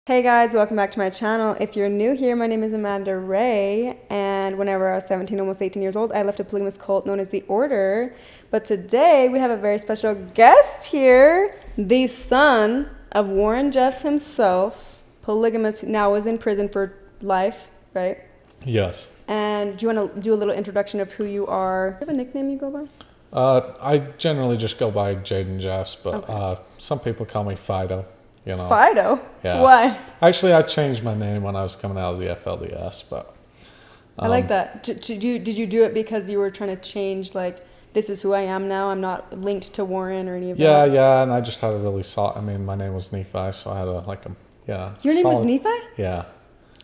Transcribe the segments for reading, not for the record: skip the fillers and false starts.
Hey guys, welcome back to my channel. If you're new here, my name is Amanda Ray, and whenever I was 17, almost 18 years old, I left a polygamous cult known as the Order. But today we have a very special guest here, the son of Warren Jeffs himself, polygamous, who now is in prison for life, right? Yes. And do you want to do a little introduction of who you are? Do you have a nickname you go by? I generally just go by Jaden Jeffs, but Okay. some people call me Fido. You know. Fido? Yeah. Why? Actually, I changed my name when I was coming out of the FLDS, but I like that. Did you do it because you were trying to change, like, this is who I am now, I'm not linked to Warren or any of that? yeah, and I just had a really my name was Nephi, so I had Your name was solid- Nephi? Yeah.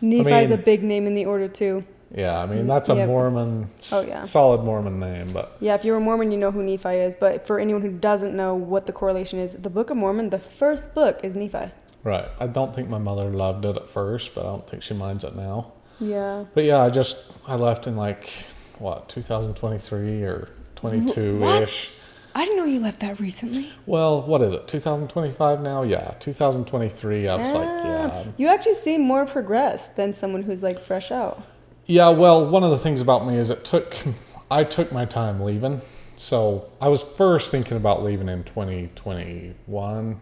Nephi is a mean- big name in the Order too. Yeah, I mean, that's a Yep. Mormon, Yeah. solid Mormon name, but Yeah, if you're a Mormon, you know who Nephi is. But for anyone who doesn't know what the correlation is, the Book of Mormon, the first book is Nephi. right. I don't think my mother loved it at first, but I don't think she minds it now. Yeah. But yeah, I left in 2023 or 22-ish. What? I didn't know you left that recently. Well, what is it, 2025 now? Yeah, 2023, I was yeah. You actually seem more progressed than someone who's like fresh out. Yeah, well, one of the things about me is I took my time leaving. So I was first thinking about leaving in 2021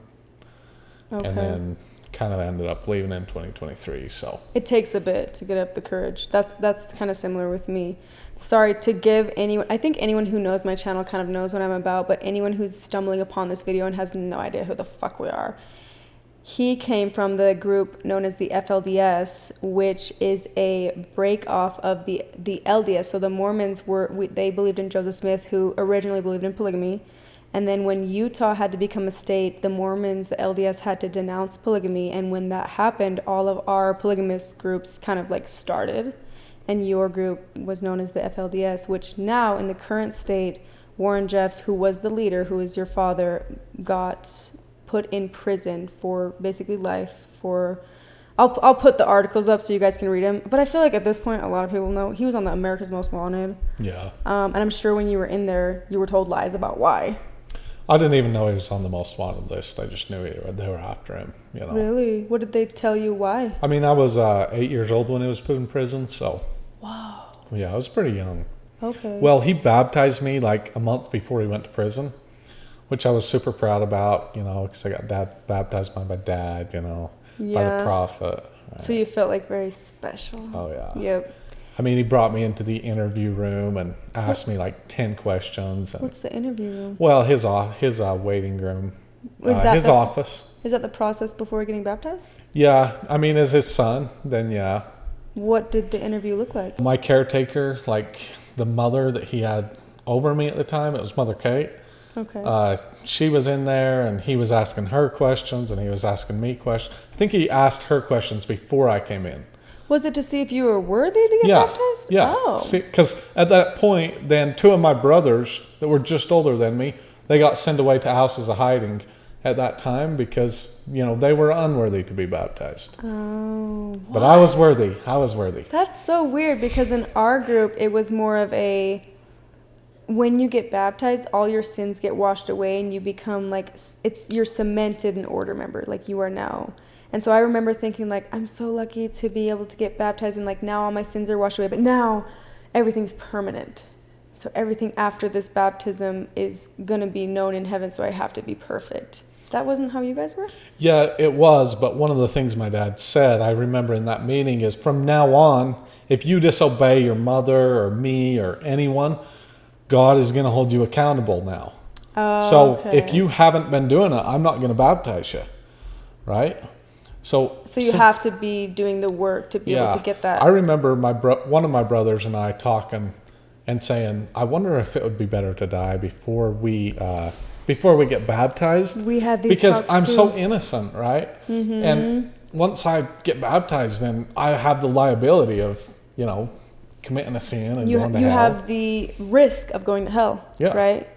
Okay. and then kind of ended up leaving in 2023, so. It takes a bit to get up the courage. That's kind of similar with me. Sorry to give anyone, I think anyone who knows my channel kind of knows what I'm about, but anyone who's stumbling upon this video and has no idea who the fuck we are. He came from the group known as the FLDS, which is a break off of the LDS. So the Mormons they believed in Joseph Smith, who originally believed in polygamy. And then when Utah had to become a state, the Mormons, the LDS, had to denounce polygamy. And when that happened, all of our polygamous groups kind of like started. And your group was known as the FLDS, which now in the current state, Warren Jeffs, who was the leader, who is your father, got put in prison for basically life for... I'll put the articles up so you guys can read them. But I feel like at this point, a lot of people know. He was on the America's Most Wanted. Yeah. And I'm sure when you were in there, you were told lies about why. I didn't even know he was on the most wanted list. I just knew they were after him, you know. Really? What did they tell you why? I mean, I was 8 years old when he was put in prison, so... Wow. Yeah, I was pretty young. Okay. Well, he baptized me like a month before he went to prison, which I was super proud about, you know, because I got baptized by my dad, you know, by the prophet. So you felt like very special. Oh, yeah. Yep. I mean, he brought me into the interview room and asked me like 10 questions. And, What's the interview room? well, his waiting room, his office. Is that the process before getting baptized? Yeah, I mean, as his son, then yeah. What did the interview look like? My caretaker, like the mother that he had over me at the time, it was Mother Kate. Okay. She was in there and he was asking her questions and he was asking me questions. I think he asked her questions before I came in. Was it to see if you were worthy to get baptized? Yeah. Oh. See, because at that point, then two of my brothers that were just older than me, they got sent away to houses of hiding at that time because, you know, they were unworthy to be baptized. Oh. But I was worthy. I was worthy. That's so weird because in our group, it was more of a... When you get baptized, all your sins get washed away and you become like... You're cemented an order member like you are now. And so I remember thinking, like, I'm so lucky to be able to get baptized and, like, now all my sins are washed away. But now everything's permanent. So everything after this baptism is going to be known in heaven, so I have to be perfect. That wasn't how you guys were? Yeah, it was. But one of the things my dad said, I remember in that meeting, is from now on, if you disobey your mother or me or anyone, God is going to hold you accountable now. Oh, so okay. if you haven't been doing it, I'm not going to baptize you. Right? So you have to be doing the work to be able to get that. I remember one of my brothers and I talking and saying, I wonder if it would be better to die before we get baptized. We had these because talks I'm too. so innocent, right? Mm-hmm. And once I get baptized, then I have the liability of, you know, committing a sin and going to hell. You have the risk of going to hell, yeah. Right?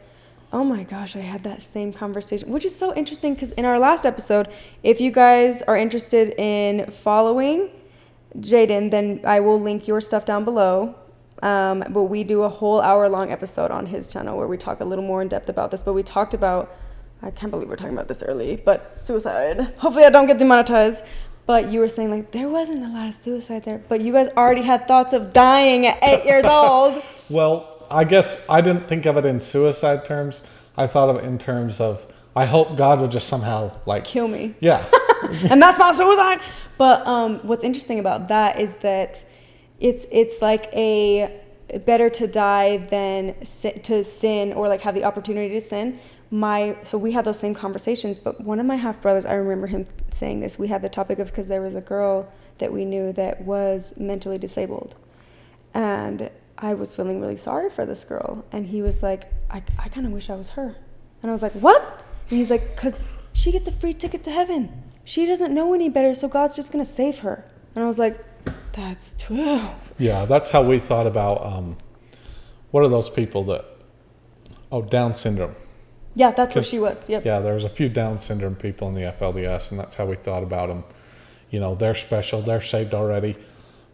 Oh my gosh, I had that same conversation, which is so interesting because in our last episode, if you guys are interested in following Jaden, then I will link your stuff down below. But we do a whole hour-long episode on his channel where we talk a little more in depth about this. But we talked about, I can't believe we're talking about this early, but suicide. Hopefully I don't get demonetized. But you were saying, like, there wasn't a lot of suicide there. But you guys already had thoughts of dying at 8 years old. Well, I guess I didn't think of it in suicide terms. I thought of it in terms of, I hope God would just somehow, like... Kill me. Yeah. And that's not suicide. But what's interesting about that is that it's like a better to die than to sin, or like have the opportunity to sin. So we had those same conversations, but one of my half brothers, I remember him saying this. We had the topic of, because there was a girl that we knew that was mentally disabled, and I was feeling really sorry for this girl, and he was like, I kind of wish I was her. And I was like, what? And he's like, because she gets a free ticket to heaven. She doesn't know any better, so God's just gonna save her. And I was like, that's true. Yeah, that's how we thought about, what are those people that, Down syndrome. Yeah, that's what she was. Yep. Yeah, there was a few Down syndrome people in the FLDS, and that's how we thought about them. You know, they're special, they're saved already.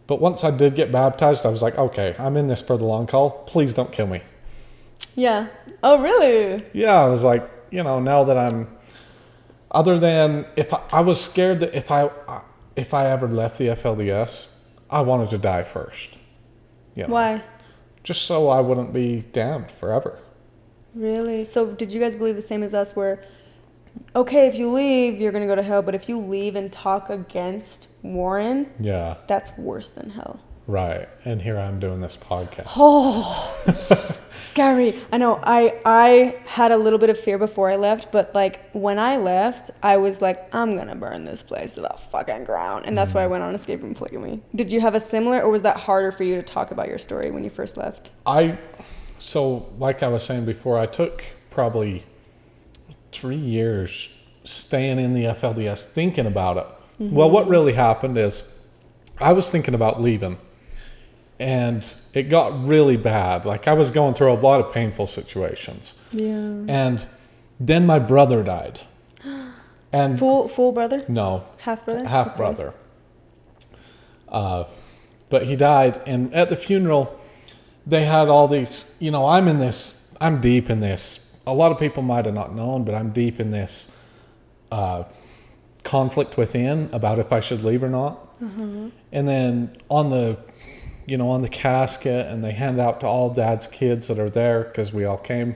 But once I did get baptized, I was like, okay, I'm in this for the long haul. Please don't kill me. Yeah. Oh, really? Yeah, I was like, now that I'm, other than I was scared that if I ever left the FLDS, I wanted to die first. Why? Just so I wouldn't be damned forever. Really? So did you guys believe the same as us, where, okay, if you leave, you're going to go to hell, but if you leave and talk against Warren, yeah, that's worse than hell. Right. And here I'm doing this podcast. Oh, scary. I know. I had a little bit of fear before I left, but like when I left, I was like, I'm going to burn this place to the fucking ground. And that's why I went on Escape from Polygamy. Did you have a similar, or was that harder for you to talk about your story when you first left? So like I was saying before, I took probably 3 years staying in the FLDS thinking about it. Mm-hmm. Well, what really happened is I was thinking about leaving, and it got really bad. Like I was going through a lot of painful situations. Yeah. And then my brother died. And full brother? No. Half brother? Half brother. But he died, and at the funeral, they had all these, I'm deep in this. A lot of people might have not known, but I'm deep in this conflict within about if I should leave or not. Mm-hmm. And then on the casket, and they hand out to all Dad's kids that are there, because we all came.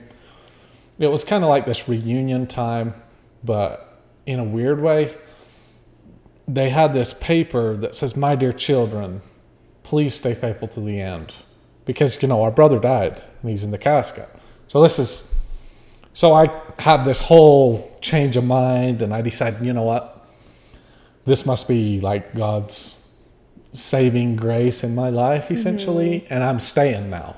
It was kind of like this reunion time, but in a weird way. They had this paper that says, "My dear children, please stay faithful to the end." Because, our brother died, and he's in the casket. So I have this whole change of mind, and I decided, you know what? This must be like God's saving grace in my life, essentially, and I'm staying now.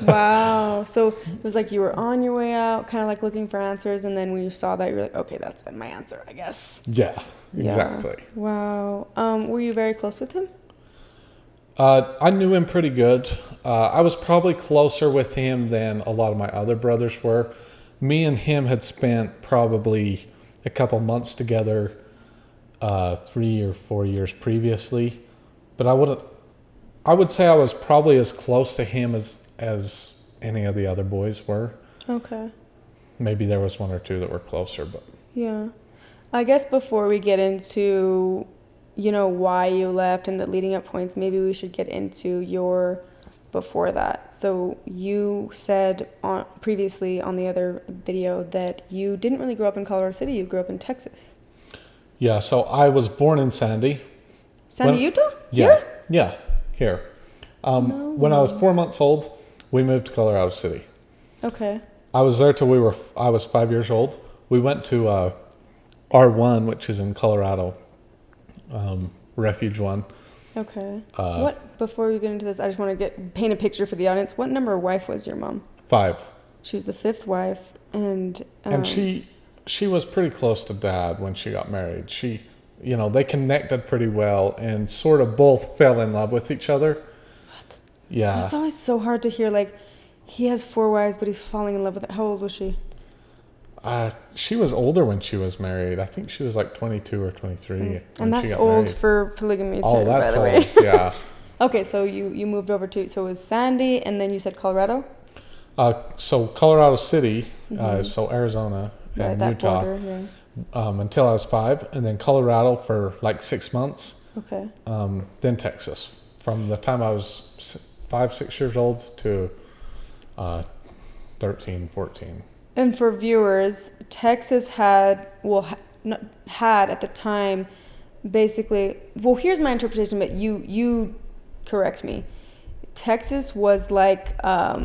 Wow. So it was like you were on your way out, kind of like looking for answers, and then when you saw that, you were like, okay, that's my answer, I guess. Yeah, exactly. Yeah. Wow. Were you very close with him? I knew him pretty good. I was probably closer with him than a lot of my other brothers were. Me and him had spent probably a couple months together 3 or 4 years previously. But I would say I was probably as close to him as any of the other boys were. Okay. Maybe there was one or two that were closer, but... Yeah. I guess before we get into... why you left and the leading up points, maybe we should get into your before that. So you said previously on the other video that you didn't really grow up in Colorado City, you grew up in Texas. Yeah, so I was born in Sandy. Utah? Yeah, here? Yeah, here. When I was 4 months old, we moved to Colorado City. Okay. I was there till I was 5 years old. We went to R1, which is in Colorado. Refuge one. Okay. Before we get into this, I just want to paint a picture for the audience. What number wife was your mom? 5. She was the 5th wife, and she was pretty close to Dad when she got married. They connected pretty well and sort of both fell in love with each other. What? Yeah. It's always so hard to hear. Like, he has 4 wives, but he's falling in love with it. How old was she? She was older when she was married. I think she was like 22 or 23. And that's old for polygamy too, by the way. Oh, that's old, yeah. Okay, so you moved over so it was Sandy, and then you said Colorado? So Colorado City, so Arizona and Utah. Border, yeah. until I was 5, and then Colorado for like 6 months. Okay. Then Texas from the time I was 5, 6 years old to 13, 14. And for viewers, Texas had, had at the time, basically, well, here's my interpretation, but you correct me. Texas was like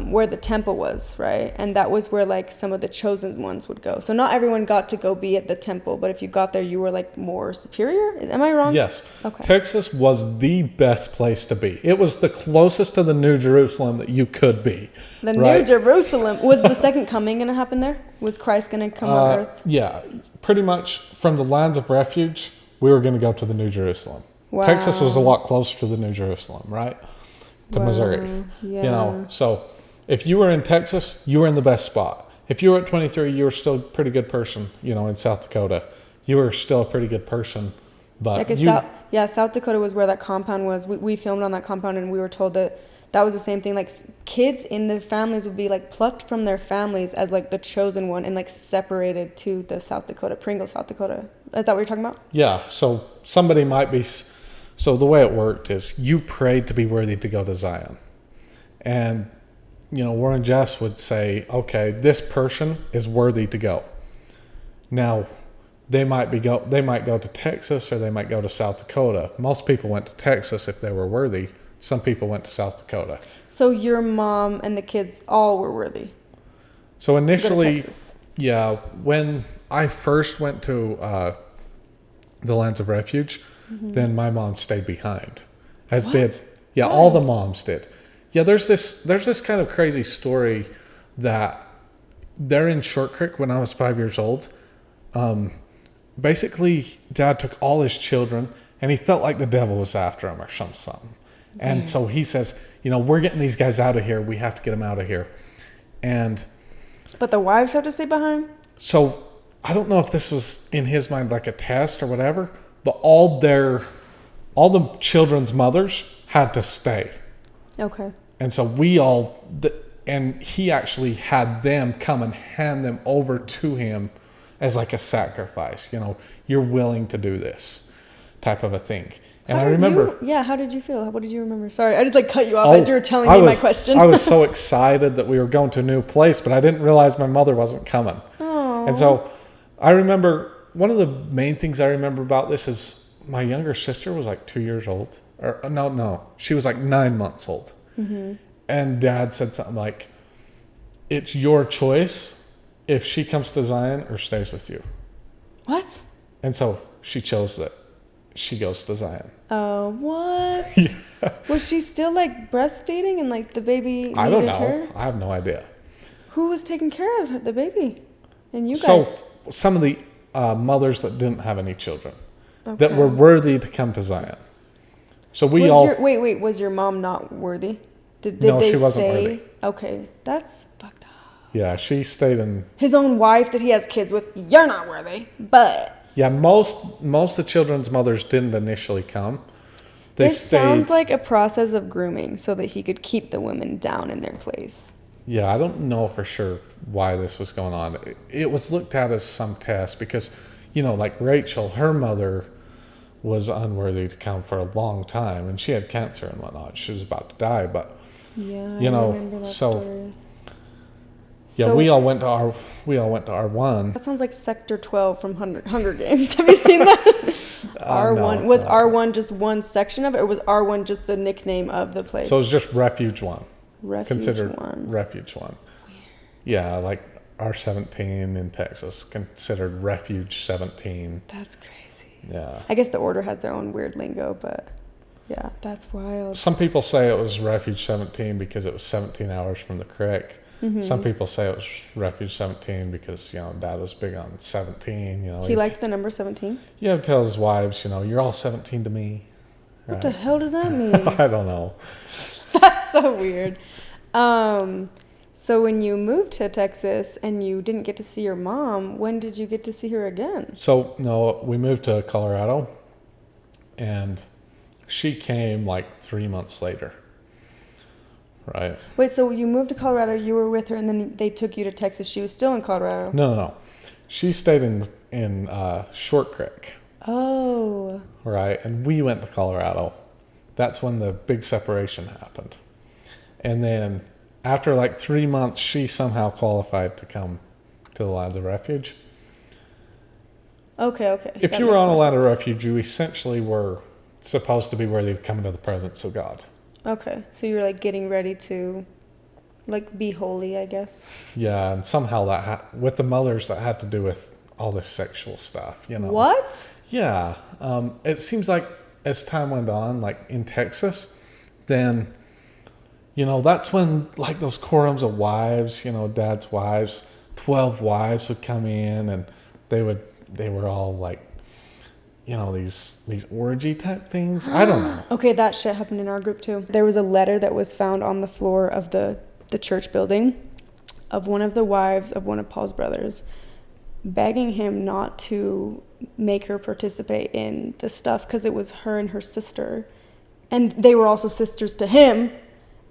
where the temple was, right? And that was where like some of the chosen ones would go. So not everyone got to go be at the temple, but if you got there, you were like more superior. Am I wrong? Yes. Okay. Texas was the best place to be. It was the closest to the New Jerusalem that you could be. The right? New Jerusalem. Was the second coming going to happen there? Was Christ going to come on earth? Yeah. Pretty much from the lands of refuge, we were going to go to the New Jerusalem. Wow. Texas was a lot closer to the New Jerusalem, right? To Missouri. Yeah. You know, so if you were in Texas, you were in the best spot. If you were at 23, you were still a pretty good person, you know, in South Dakota. You were still a pretty good person. But South Dakota was where that compound was. We filmed on that compound, and we were told that was the same thing. Like kids in their families would be like plucked from their families as like the chosen one and like separated to the South Dakota, Pringle, South Dakota. Is that what you're talking about? Yeah. So somebody might be... So the way it worked is you prayed to be worthy to go to Zion. And, you know, Warren Jeffs would say, okay, this person is worthy to go. Now, they might go to Texas or they might go to South Dakota. Most people went to Texas if they were worthy. Some people went to South Dakota. So your mom and the kids all were worthy? So initially, Texas. Yeah, when I first went to the lands of refuge, then my mom stayed behind, as did all the moms did. Yeah, there's this kind of crazy story that they're in Short Creek when I was 5 years old. Basically, Dad took all his children, and he felt like the devil was after him or something. And so he says, you know, we're getting these guys out of here. We have to get them out of here. But the wives have to stay behind? So I don't know if this was in his mind like a test or whatever, but all the children's mothers had to stay. Okay. And so and he actually had them come and hand them over to him as like a sacrifice. You know, you're willing to do this type of a thing. And I remember... how did you feel? What did you remember? Sorry, I just like cut you off as you were telling me my question. I was so excited that we were going to a new place, but I didn't realize my mother wasn't coming. Oh. And so I remember... One of the main things I remember about this is my younger sister was like 2 years old. Or no, she was like 9 months old. Mm-hmm. And Dad said something like, it's your choice if she comes to Zion or stays with you. What? And so she chose that she goes to Zion. Oh, what? Yeah. Was she still like breastfeeding and like the baby needed I don't know. her? I have no idea. Who was taking care of the baby? And you guys? So some of the mothers that didn't have any children that were worthy to come to Zion. So was your mom not worthy? No, she wasn't worthy. Okay, that's fucked up. Yeah, she stayed in... His own wife that he has kids with, you're not worthy, but... Yeah, most of the children's mothers didn't initially come. This sounds like a process of grooming so that he could keep the women down in their place. Yeah, I don't know for sure why this was going on. It was looked at as some test because, you know, like Rachel, her mother was unworthy to come for a long time, and she had cancer and whatnot. She was about to die, but yeah, you know, I remember that story. Yeah, so, we all went to R1. That sounds like Sector 12 from Hunger Games. Have you seen that? R1 was R1 just one section of it, or was R1 just the nickname of the place? So it was just Refuge 1. Refuge 1. Refuge 1. Weird. Yeah, like R17 in Texas considered Refuge 17. That's crazy. Yeah. I guess the order has their own weird lingo, but yeah, that's wild. Some people say it was Refuge 17 because it was 17 hours from the creek. Mm-hmm. Some people say it was Refuge 17 because, you know, Dad was big on 17. You know, he liked the number 17? Yeah, he tells his wives, you know, you're all 17 to me. What right? The hell does that mean? I don't know. That's so weird. So when you moved to Texas and you didn't get to see your mom, when did you get to see her again? So, no, we moved to Colorado, and she came like 3 months later. Right. Wait, so you moved to Colorado, you were with her, and then they took you to Texas. She was still in Colorado. No. She stayed in in Short Creek, Oh. right? And we went to Colorado. That's when the big separation happened. And then after like 3 months, she somehow qualified to come to the Land of Refuge. Okay, okay. If That you were makes on a more Land of sense. Refuge, you essentially were supposed to be worthy to come into the presence of God. Okay, so you were like getting ready to like be holy, I guess. Yeah, and somehow that with the mothers, that had to do with all this sexual stuff, you know. What? Yeah, it seems like as time went on, like in Texas, then, you know, that's when like those quorums of wives, you know, dad's wives, 12 wives would come in, and they were all like, you know, these orgy type things. I don't know. Okay, that shit happened in our group too. There was a letter that was found on the floor of the church building of one of the wives of one of Paul's brothers, begging him not to make her participate in the stuff because it was her and her sister. And they were also sisters to him.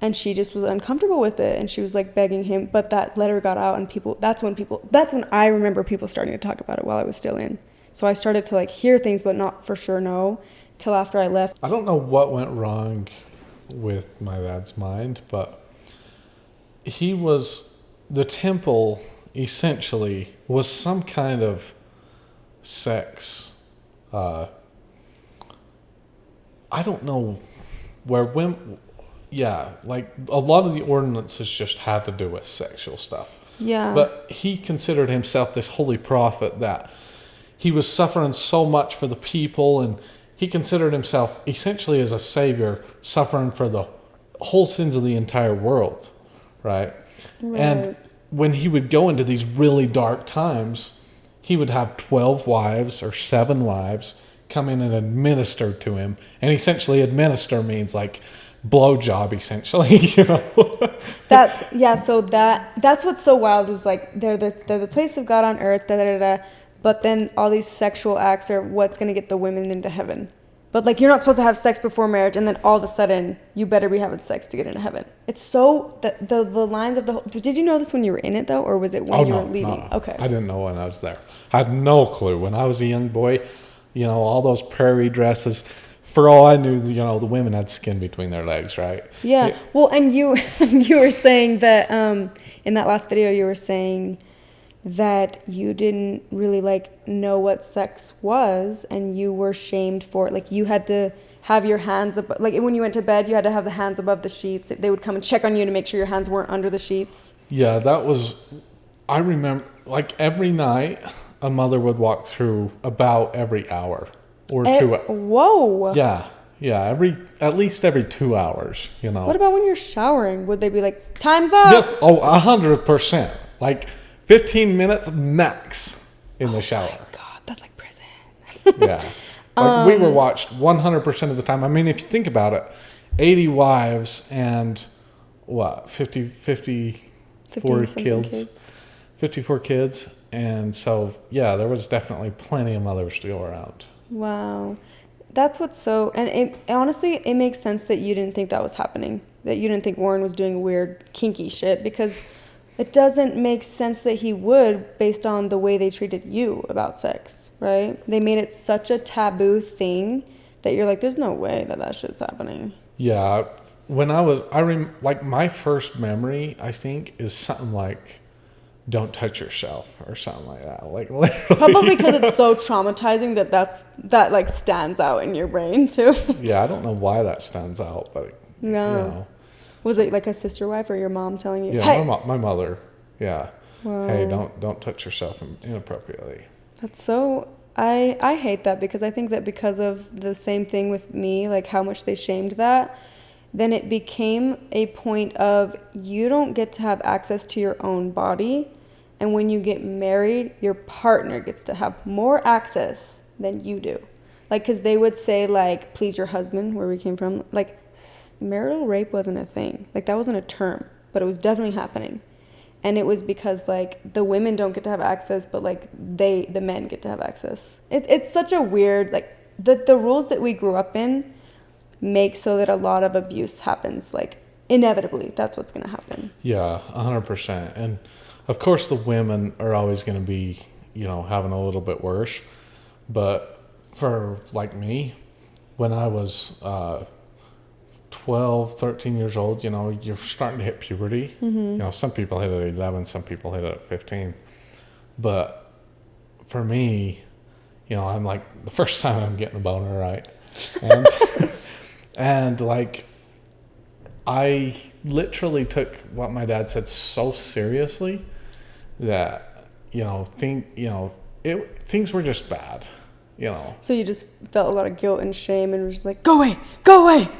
And she just was uncomfortable with it. And she was like begging him. But that letter got out, and that's when I remember people starting to talk about it while I was still in. So I started to like hear things, but not for sure know till after I left. I don't know what went wrong with my dad's mind, but the temple essentially was some kind of sex. I don't know like a lot of the ordinances just had to do with sexual stuff. Yeah. But he considered himself this holy prophet that he was suffering so much for the people, and he considered himself essentially as a savior suffering for the whole sins of the entire world, right? And when he would go into these really dark times, he would have 12 wives or 7 wives come in and administer to him. And essentially administer means like blowjob, essentially, you know. So that's what's so wild is like they're the place of God on earth, but then all these sexual acts are what's going to get the women into heaven. But like you're not supposed to have sex before marriage, and then all of a sudden you better be having sex to get into heaven. It's so the lines of the whole. Did you know this when you were in it though, or was it when you were leaving? No. Okay. I didn't know when I was there. I had no clue. When I was a young boy, you know, all those prairie dresses. For all I knew, you know, the women had skin between their legs, right? Yeah. Well, and you were saying that in that last video you were saying that you didn't really like know what sex was, and you were shamed for it. Like you had to have your hands up, like when you went to bed you had to have the hands above the sheets. They would come and check on you to make sure your hands weren't under the sheets. Yeah, I remember like every night a mother would walk through about every hour or 2 hours. Whoa. Yeah, at least every 2 hours, you know. What about when you're showering? Would they be like, time's up? Yep. Oh, 100%. Like 15 minutes max in the shower. Oh my God, that's like prison. Yeah. Like we were watched 100% of the time. I mean, if you think about it, 80 wives and what, 54 kids? 54 kids. And so, yeah, there was definitely plenty of mothers to go around. Wow. That's what's so, and honestly, it makes sense that you didn't think that was happening, that you didn't think Warren was doing weird, kinky shit, because it doesn't make sense that he would based on the way they treated you about sex, right? They made it such a taboo that you're like, there's no way that shit's happening. Yeah. When like my first memory, I think, is something like, don't touch yourself or something like that. Like literally. Probably because it's so traumatizing that like stands out in your brain too. Yeah, I don't know why that stands out, but no. You know. Was it like a sister wife or your mom telling you? Yeah, hey! my mother. Yeah. Whoa. Hey, don't touch yourself inappropriately. That's so. I hate that because I think that because of the same thing with me, like how much they shamed that, then it became a point of you don't get to have access to your own body. And when you get married, your partner gets to have more access than you do. Like, because they would say, like, please your husband, where we came from. Like, marital rape wasn't a thing. Like, that wasn't a term, but it was definitely happening. And it was because, like, the women don't get to have access, but, like, the men get to have access. It's such a weird, like, the rules that we grew up in make so that a lot of abuse happens, like, inevitably. That's what's going to happen. Yeah, 100%. And, of course, the women are always going to be, having a little bit worse. But for like me, when I was 12, 13 years old, you're starting to hit puberty. Some people hit it at 11, some people hit it at 15. But for me, I'm like, the first time I'm getting a boner, right? And, and like, I literally took what my dad said so seriously that, things were just bad, So you just felt a lot of guilt and shame and were just like, go away, go away.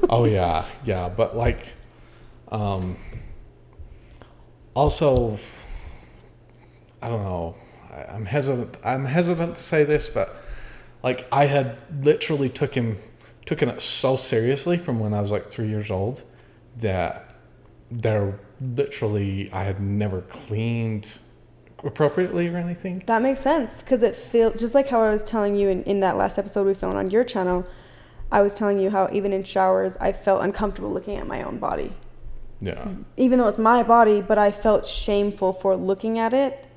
Oh yeah. But like, also, I don't know. I'm hesitant to say this, but like I had literally taken it so seriously from when I was like 3 years old that I had never cleaned appropriately or anything. That makes sense, because it feels just like how I was telling you in that last episode we filmed on your channel. I was telling you how even in showers I felt uncomfortable looking at my own body. Yeah. Even though it's my body, but I felt shameful for looking at it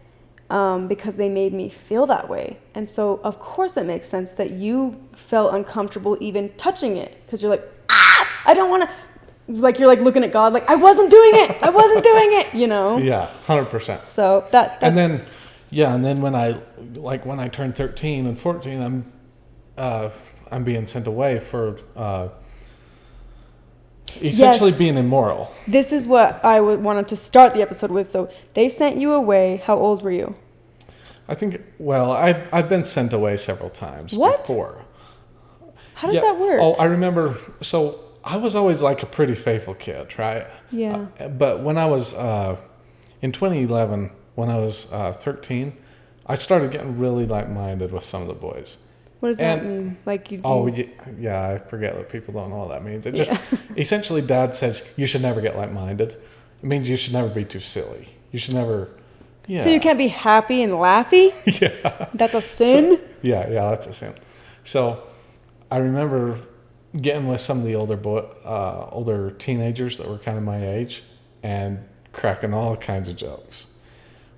because they made me feel that way. And so of course it makes sense that you felt uncomfortable even touching it, because you're like, I don't want to. Like you're like looking at God, like I wasn't doing it, Yeah, 100%. So that's... And then when I turned 13 and 14, I'm being sent away for essentially being immoral. This is what I wanted to start the episode with. So they sent you away. How old were you? I think, I've been sent away several times before. How does that work? Oh, I remember. So I was always like a pretty faithful kid, right? Yeah. But when I was, in 2011, when I was 13, I started getting really like-minded with some of the boys. What does that mean? Like you? Oh, yeah, I forget that people don't know what that means. It just, essentially Dad says you should never get like-minded. It means you should never be too silly. You should never, So you can't be happy and laughy? Yeah. That's a sin? Yeah, that's a sin. So I remember getting with some of the older teenagers that were kind of my age and cracking all kinds of jokes.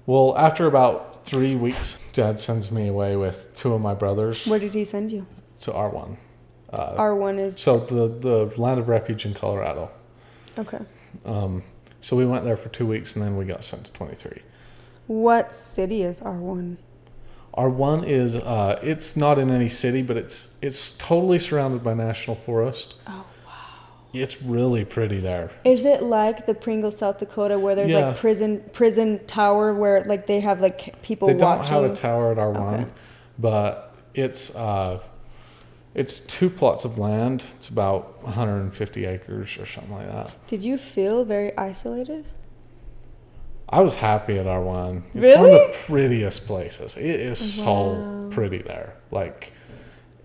Well, after about 3 weeks, Dad sends me away with two of my brothers. Where did he send you? To R1. R1 is... So the land of refuge in Colorado. Okay. So we went there for 2 weeks and then we got sent to 23. What city is R1? R1 is, it's not in any city, but it's totally surrounded by national forest. Oh, wow. It's really pretty there. Is it like the Pringle, South Dakota, where there's like prison tower where like they have like people watching? They don't have a tower at R1, but it's 2 plots of land. It's about 150 acres or something like that. Did you feel very isolated? I was happy at R1. It's really? one of the prettiest places. It is so pretty there. Like,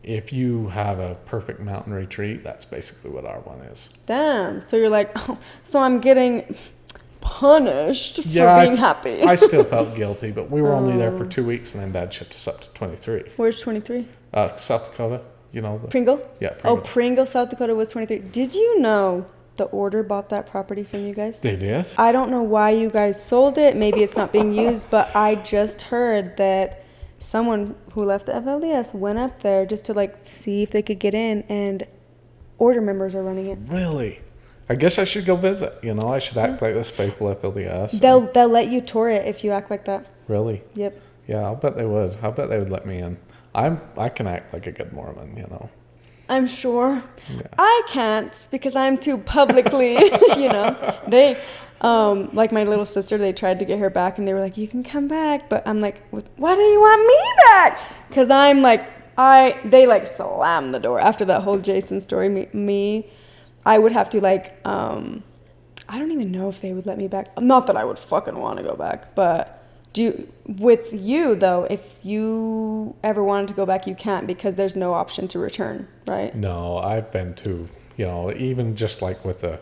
if you have a perfect mountain retreat, that's basically what R1 is. Damn. So you're like, oh, so I'm getting punished for being happy. I still felt guilty, but we were only there for 2 weeks, and then Dad shipped us up to 23. Where's 23? South Dakota. Pringle? Yeah, Pringle. Oh, Pringle, South Dakota was 23. Did you know the Order bought that property from you guys? They did? I don't know why you guys sold it. Maybe it's not being used, but I just heard that someone who left the FLDS went up there just to like see if they could get in, and Order members are running it. Really? I guess I should go visit. I should act like this faithful FLDS. They'll let you tour it if you act like that. Really? Yep. Yeah, I'll bet they would. I'll bet they would let me in. I can act like a good Mormon, I'm sure. Yeah. I can't because I'm too publicly, They, like my little sister, they tried to get her back and they were like, you can come back. But I'm like, why do you want me back? Because I'm like, they like slammed the door. After that whole Jason story, I would have to like, I don't even know if they would let me back. Not that I would fucking want to go back, but... with you though, if you ever wanted to go back, you can't because there's no option to return, right? No, I've been to, even just like with a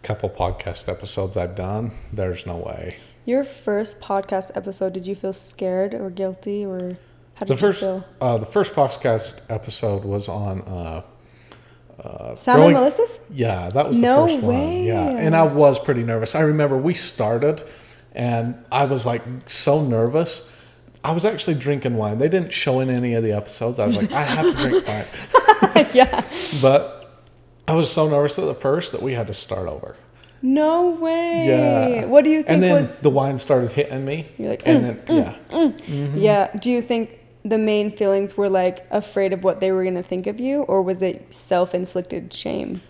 couple podcast episodes I've done, there's no way. Your first podcast episode, did you feel scared or guilty, or how did you feel? The first podcast episode was on Sam and Melissa's? Yeah, that was the first one. Yeah, and I was pretty nervous. I remember we started. And I was like so nervous. I was actually drinking wine. They didn't show in any of the episodes. I was like, I have to drink wine. Yeah. But I was so nervous at the first that we had to start over. No way. Yeah. What do you think and then was... the wine started hitting me. You're like, Mm-hmm. Yeah. Do you think the main feelings were like afraid of what they were going to think of you, or was it self-inflicted shame?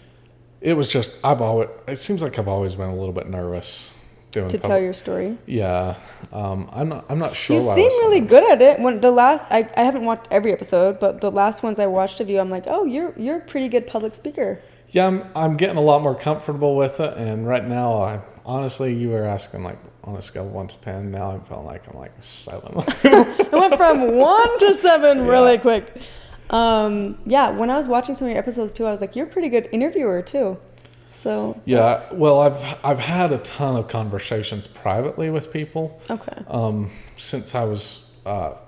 It was just, it seems like I've always been a little bit nervous doing to tell your story. Yeah. I'm not sure. You seem really good at it. When the last, I haven't watched every episode, but the last ones I watched of you, I'm like, oh, you're a pretty good public speaker. Yeah, I'm getting a lot more comfortable with it, and right now, honestly, you were asking like on a scale of 1 to 10. Now I'm feeling like I'm like silent. It went from 1 to 7 really quick. Yeah, when I was watching some of your episodes too, I was like, you're a pretty good interviewer too. So yeah, well, I've had a ton of conversations privately with people. Okay. Since I was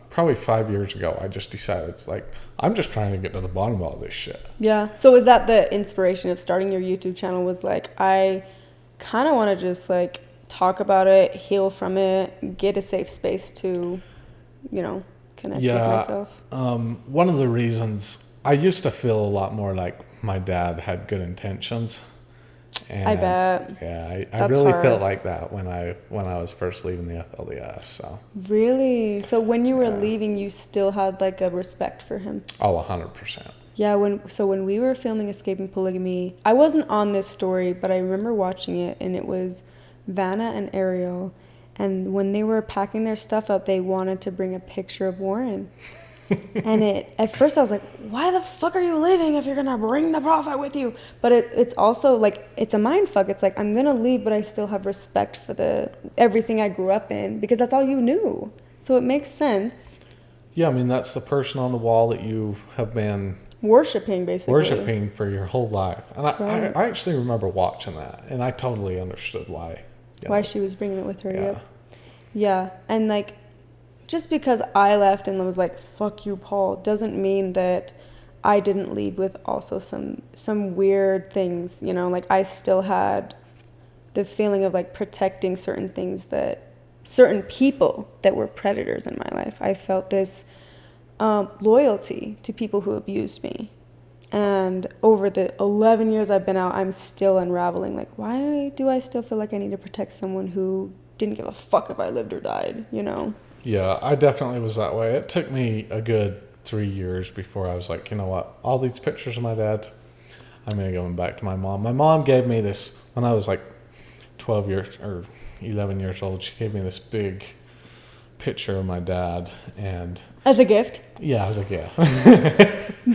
probably 5 years ago, I just decided it's like I'm just trying to get to the bottom of all this shit. Yeah. So was that the inspiration of starting your YouTube channel? Was like, I kind of want to just like talk about it, heal from it, get a safe space to, connect with myself. One of the reasons I used to feel a lot more like my dad had good intentions. And I bet. Yeah, I really felt like that when I was first leaving the FLDS. So really, so when you were leaving, you still had like a respect for him. Oh, 100%. Yeah, when we were filming Escaping Polygamy, I wasn't on this story, but I remember watching it, and it was Vanna and Ariel, and when they were packing their stuff up, they wanted to bring a picture of Warren. And at first I was like, why the fuck are you leaving if you're gonna bring the prophet with you? But it's also like, it's a mind fuck. It's like, I'm gonna leave, but I still have respect for everything I grew up in, because that's all you knew. So it makes sense. Yeah, I mean, that's the person on the wall that you have been worshiping, basically. Worshiping for your whole life. And I actually remember watching that, and I totally understood why. Why she was bringing it with her. Yeah. Yep. Yeah. And like, just because I left and was like, fuck you, Paul, doesn't mean that I didn't leave with also some weird things, like I still had the feeling of like protecting certain people that were predators in my life. I felt this loyalty to people who abused me. And over the 11 years I've been out, I'm still unraveling. Like, why do I still feel like I need to protect someone who didn't give a fuck if I lived or died, Yeah, I definitely was that way. It took me a good 3 years before I was like, you know what? All these pictures of my dad, I'm going to give them back to my mom. My mom gave me this when I was like 12 years or 11 years old. She gave me this big picture of my dad. And as a gift? Yeah, as a gift.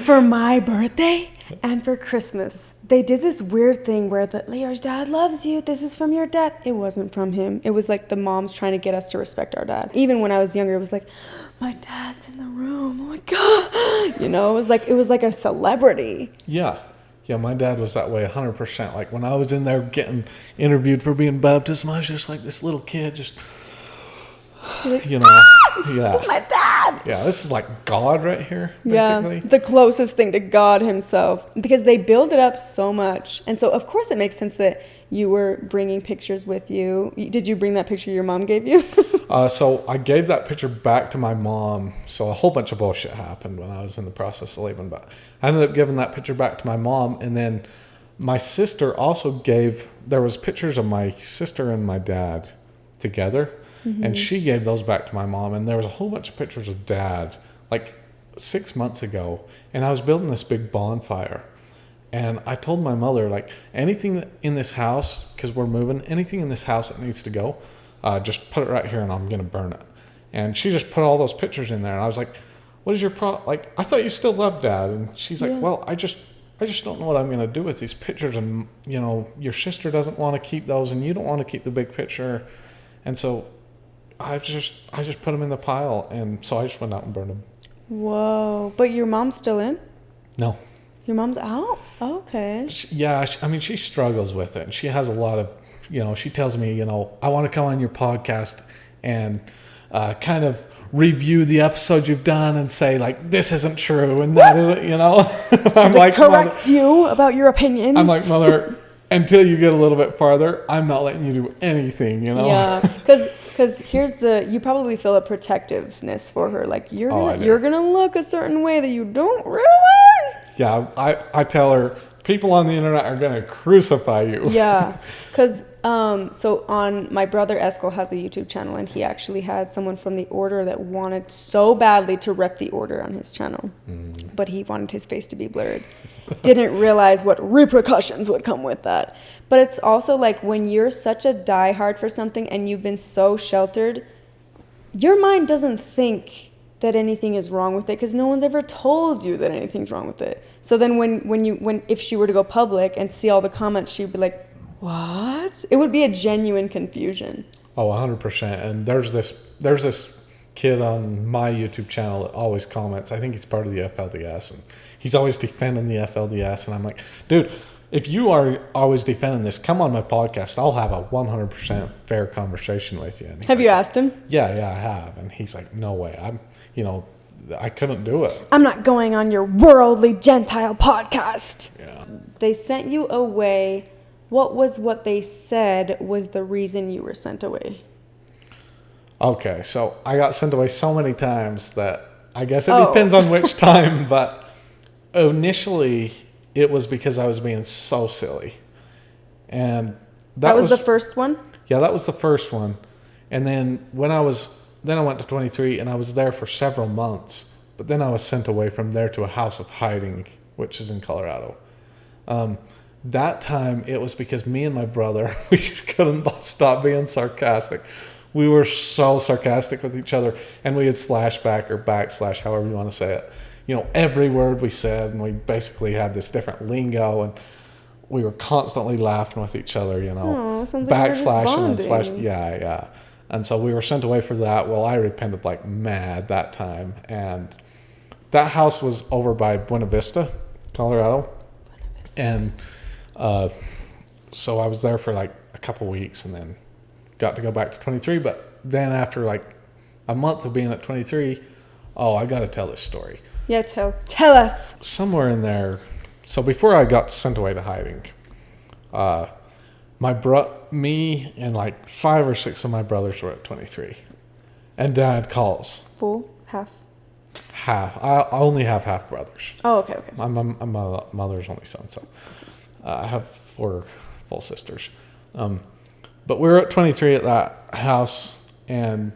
For my birthday and for Christmas. They did this weird thing where your dad loves you. This is from your dad. It wasn't from him. It was like the moms trying to get us to respect our dad. Even when I was younger, it was like, my dad's in the room. Oh my God. It was like a celebrity. Yeah. Yeah, my dad was that way 100%. Like when I was in there getting interviewed for being baptized, I was just like this little kid, just, yeah. That's my dad. Yeah, this is like God right here, basically. Yeah, the closest thing to God himself, because they build it up so much. And so, of course, it makes sense that you were bringing pictures with you. Did you bring that picture your mom gave you? So I gave that picture back to my mom. So a whole bunch of bullshit happened when I was in the process of leaving. But I ended up giving that picture back to my mom. And then my sister also there was pictures of my sister and my dad together. Mm-hmm. And she gave those back to my mom. And there was a whole bunch of pictures of dad like 6 months ago. And I was building this big bonfire. And I told my mother, like, anything in this house, because we're moving, anything in this house that needs to go, just put it right here and I'm going to burn it. And she just put all those pictures in there. And I was like, what is your problem? Like, I thought you still loved Dad. And she's like, well, I just don't know what I'm going to do with these pictures. And, your sister doesn't want to keep those and you don't want to keep the big picture. And so I just put them in the pile. And so I just went out and burned them. Whoa. But your mom's still in? No. Your mom's out? Oh, okay. She struggles with it. And she has a lot of, she tells me, I want to come on your podcast and kind of review the episodes you've done and say, like, this isn't true and that isn't, I'm like, correct you about your opinions. I'm like, Mother, until you get a little bit farther, I'm not letting you do anything, you know? Yeah, because you probably feel a protectiveness for her. Like, you're gonna look a certain way that you don't realize. Yeah, I tell her, people on the internet are going to crucify you. Yeah, because so on my brother Eskel has a YouTube channel, and he actually had someone from the order that wanted so badly to rep the order on his channel, but he wanted his face to be blurred. Didn't realize what repercussions would come with that. But it's also like when you're such a diehard for something and you've been so sheltered, your mind doesn't think that anything is wrong with it because no one's ever told you that anything's wrong with it. So then when if she were to go public and see all the comments, she'd be like, what? It would be a genuine confusion. Oh, 100%. And there's this kid on my YouTube channel that always comments. I think he's part of the FLDS, and he's always defending the FLDS. And I'm like, dude, if you are always defending this, come on my podcast. I'll have a 100% fair conversation with you. And have you asked him? Yeah, I have. And he's like, no way. I couldn't do it. I'm not going on your worldly Gentile podcast. Yeah. They sent you away. What they said was the reason you were sent away? Okay, so I got sent away so many times that I guess it depends on which time, but initially it was because I was being so silly. And that was the first one? Yeah, that was the first one. And then I went to 23 and I was there for several months, but then I was sent away from there to a house of hiding, which is in Colorado. That time it was because me and my brother, we couldn't stop being sarcastic. We were so sarcastic with each other, and we had slash back or backslash, however you want to say it. Every word we said, and we basically had this different lingo, and we were constantly laughing with each other, Oh, sounds like backslashing and slash. Yeah. And so we were sent away for that. Well, I repented like mad that time, and that house was over by Buena Vista, Colorado, and so I was there for like a couple weeks, and then got to go back to 23. But then after like a month of being at 23, I got to tell this story. Yeah, tell us. Somewhere in there, so before I got sent away to hiding, me and like 5 or 6 of my brothers were at 23, and Dad calls. Full? Half? Half. I only have half brothers. Oh, okay. I'm my mother's only son, so I have 4 full sisters. But we were at 23 at that house, and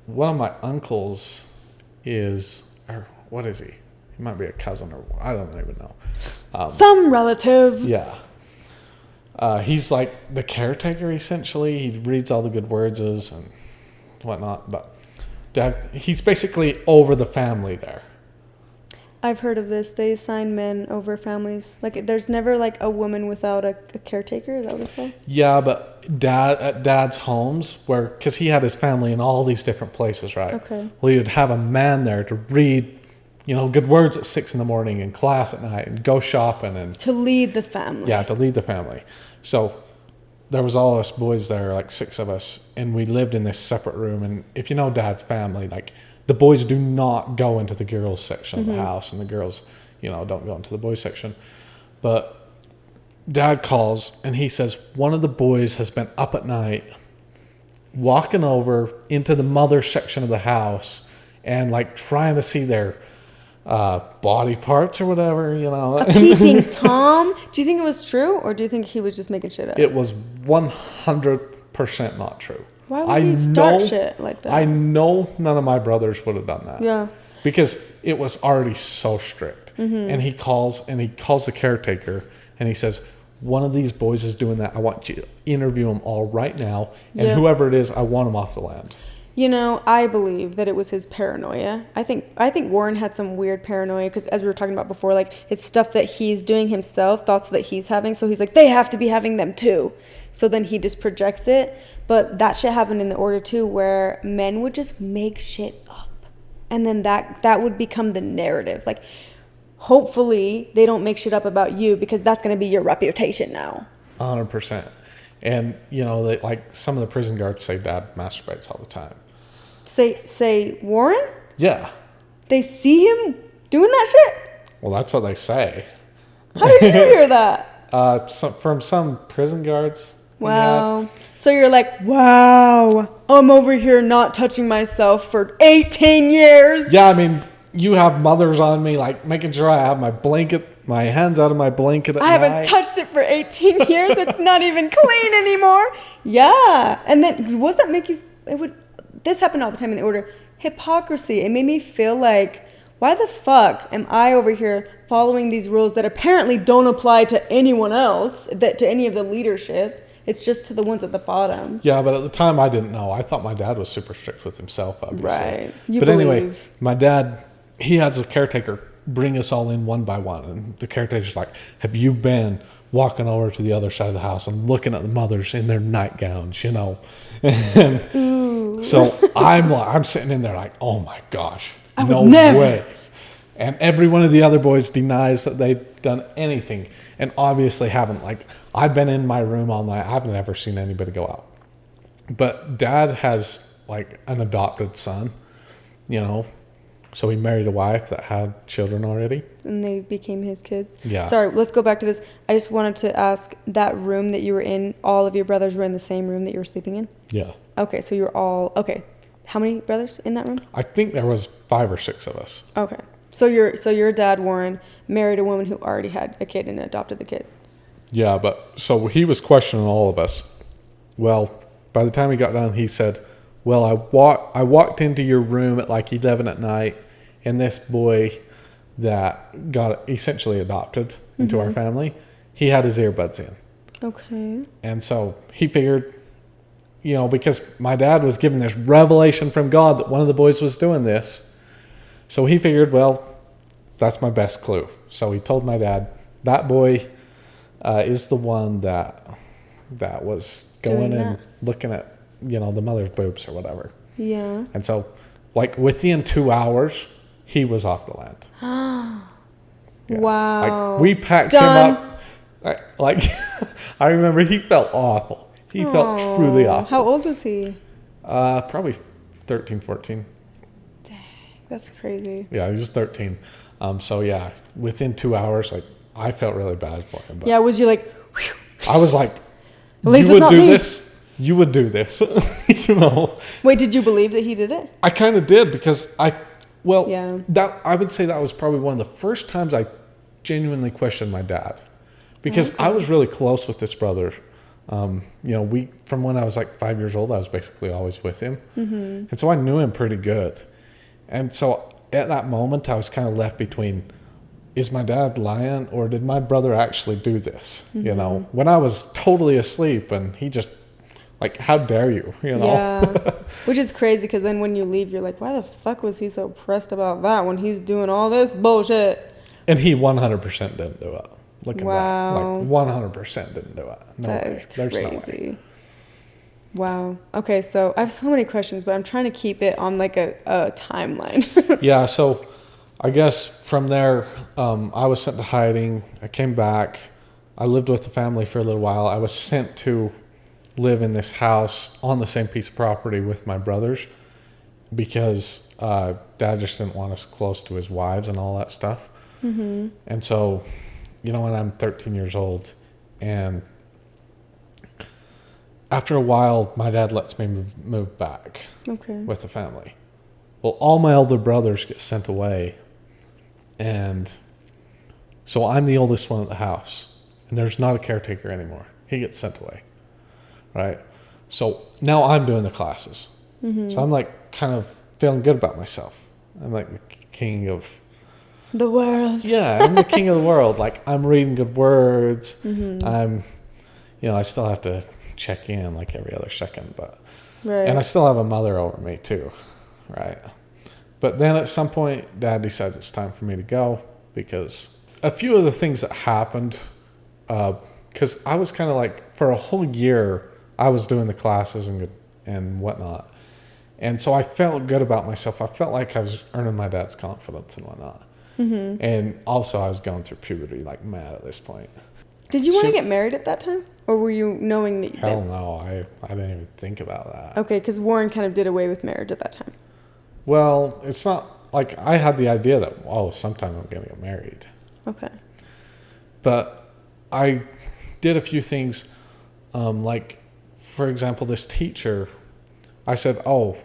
one of my uncles what is he? He might be a cousin, or I don't even know. Some relative. Yeah. He's like the caretaker, essentially. He reads all the good words and whatnot. But Dad, he's basically over the family there. I've heard of this. They assign men over families. Like, there's never like a woman without a caretaker. Is that what it's called? Yeah, but at Dad's homes, because he had his family in all these different places, right? Okay. Well, you'd have a man there to read, good words at 6 a.m, and class at night, and go shopping, and to lead the family. Yeah, to lead the family. So there was all us boys there, like 6 of us, and we lived in this separate room. And if you know Dad's family, like, the boys do not go into the girls section of the house, and the girls, don't go into the boys section. But Dad calls, and he says one of the boys has been up at night, walking over into the mother section of the house, and like trying to see their body parts or whatever, A peeping Tom? Do you think it was true, or do you think he was just making shit up? It was 100% not true. Why would you start shit like that? I know none of my brothers would have done that. Yeah. Because it was already so strict. And he calls the caretaker, and he says, one of these boys is doing that. I want you to interview them all right now. And whoever it is, I want them off the land. I believe that it was his paranoia. I think Warren had some weird paranoia because, as we were talking about before, like, it's stuff that he's doing himself, thoughts that he's having. So he's like, they have to be having them too. So then he just projects it. But that shit happened in the order too, where men would just make shit up. And then that would become the narrative. Like, hopefully they don't make shit up about you, because that's going to be your reputation now. 100%. And, like, some of the prison guards say Dad masturbates all the time. Say Warren? Yeah. They see him doing that shit? Well, that's what they say. How did you hear that? From some prison guards. Wow. So you're like, wow, I'm over here not touching myself for 18 years. Yeah, I mean, you have mothers on me, like making sure I have my hands out of my blanket at I night. haven't touched it for 18 years. It's not even clean anymore. Yeah. And then what does that make you? This happened all the time in the order. Hypocrisy. It made me feel like, why the fuck am I over here following these rules that apparently don't apply to anyone else, to any of the leadership? It's just to the ones at the bottom. Yeah, but at the time I didn't know. I thought my dad was super strict with himself, obviously. Right. Anyway, my dad, he has a caretaker bring us all in one by one. And the caretaker's like, have you been walking over to the other side of the house and looking at the mothers in their nightgowns, you know? And so I'm sitting in there like, oh my gosh, no way. And every one of the other boys denies that they've done anything, and obviously haven't. Like, I've been in my room all night. I've never seen anybody go out. But Dad has like an adopted son, you know. So he married a wife that had children already. And they became his kids? Yeah. Sorry, let's go back to this. I just wanted to ask, that room that you were in, all of your brothers were in the same room that you were sleeping in? Yeah. Okay, so you were all... Okay. How many brothers in that room? I think there was 5 or 6 of us. Okay. So your dad, Warren, married a woman who already had a kid and adopted the kid. Yeah, but so he was questioning all of us. Well, by the time he got done, he said, well, I walked into your room at like 11 at night, and this boy that got essentially adopted into our family, he had his earbuds in. Okay. And so he figured, you know, because my dad was given this revelation from God that one of the boys was doing this. So he figured, well, that's my best clue. So he told my dad, that boy is the one that was going and looking at, you know, the mother's boobs or whatever. Yeah. And so, like, within 2 hours, he was off the land. Yeah. Wow. Like, we packed him up. Like, I remember he felt awful. He felt truly awful. How old was he? Probably 13, 14. That's crazy. Yeah, he was 13. So yeah, within 2 hours, like, I felt really bad for him. But yeah, was you like... Whew. I was like, you would do this? You would do this. You know? Wait, did you believe that he did it? I kind of did, because I would say that was probably one of the first times I genuinely questioned my dad, because I was really close with this brother. You know, from when I was like 5 years old, I was basically always with him. Mm-hmm. And so I knew him pretty good. And so at that moment, I was kind of left between, is my dad lying, or did my brother actually do this? Mm-hmm. You know, when I was totally asleep and he just, like, how dare you, you know? Yeah, which is crazy, because then when you leave, you're like, why the fuck was he so pressed about that when he's doing all this bullshit? And he 100% didn't do it. Looking back, like, 100% didn't do it. No that way. Is There's crazy. no way. Wow. Okay, so I have so many questions, but I'm trying to keep it on like a timeline. Yeah, so I guess from there, I was sent to hiding. I came back. I lived with the family for a little while. I was sent to live in this house on the same piece of property with my brothers, because Dad just didn't want us close to his wives and all that stuff. Mm-hmm. And so, you know, when I'm 13 years old, and after a while, my dad lets me move back with the family. Well, all my older brothers get sent away, and so I'm the oldest one at the house, and there's not a caretaker anymore. He gets sent away, right? So now I'm doing the classes. Mm-hmm. So I'm like kind of feeling good about myself. I'm like the king of the world. Yeah, I'm the king of the world. Like, I'm reading good words. Mm-hmm. I'm, you know, I still have to check in like every other second, but and I still have a mother over me too, right? But then at some point, Dad decides it's time for me to go, because a few of the things that happened, because I was kind of like, for a whole year, I was doing the classes and whatnot, and so I felt good about myself. I felt like I was earning my dad's confidence and whatnot. Mm-hmm. And also, I was going through puberty like mad at this point. Did you want to get married at that time? Or were you knowing that you did? Hell no, I didn't even think about that. Okay, because Warren kind of did away with marriage at that time. Well, it's not like I had the idea that, sometime I'm going to get married. Okay. But I did a few things, like, for example, this teacher, I said, oh,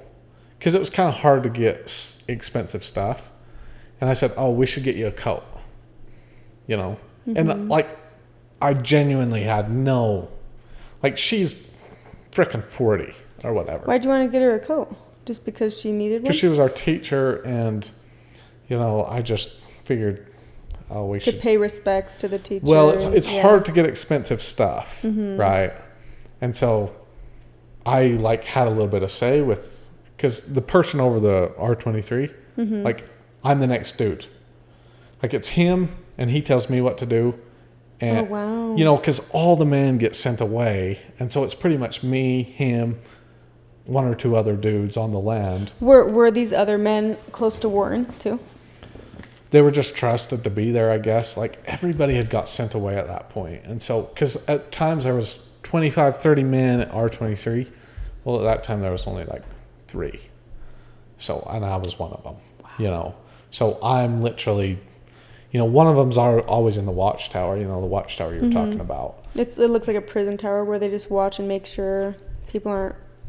because it was kind of hard to get expensive stuff. And I said, oh, we should get you a coat, you know. And, like, I genuinely had no, like, she's frickin' 40 or whatever. Why'd you want to get her a coat? Just because she needed one? Because she was our teacher, and, you know, I just figured, oh, we should. To pay respects to the teacher. Well, it's hard to get expensive stuff, right? And so I, like, had a little bit of say with, because the person over the R23, like, I'm the next dude. Like, it's him, and he tells me what to do. And, oh, wow. you know, because all the men get sent away. And so it's pretty much me, him, one or two other dudes on the land. Were these other men close to Warren, too? They were just trusted to be there, I guess. Like, everybody had got sent away at that point. And so, because at times there was 25, 30 men at R23. Well, at that time there was only like 3. So, and I was one of them, you know. So I'm literally, you know, one of them's always in the watchtower, you know, the watchtower you're talking about. It looks like a prison tower where they just watch and make sure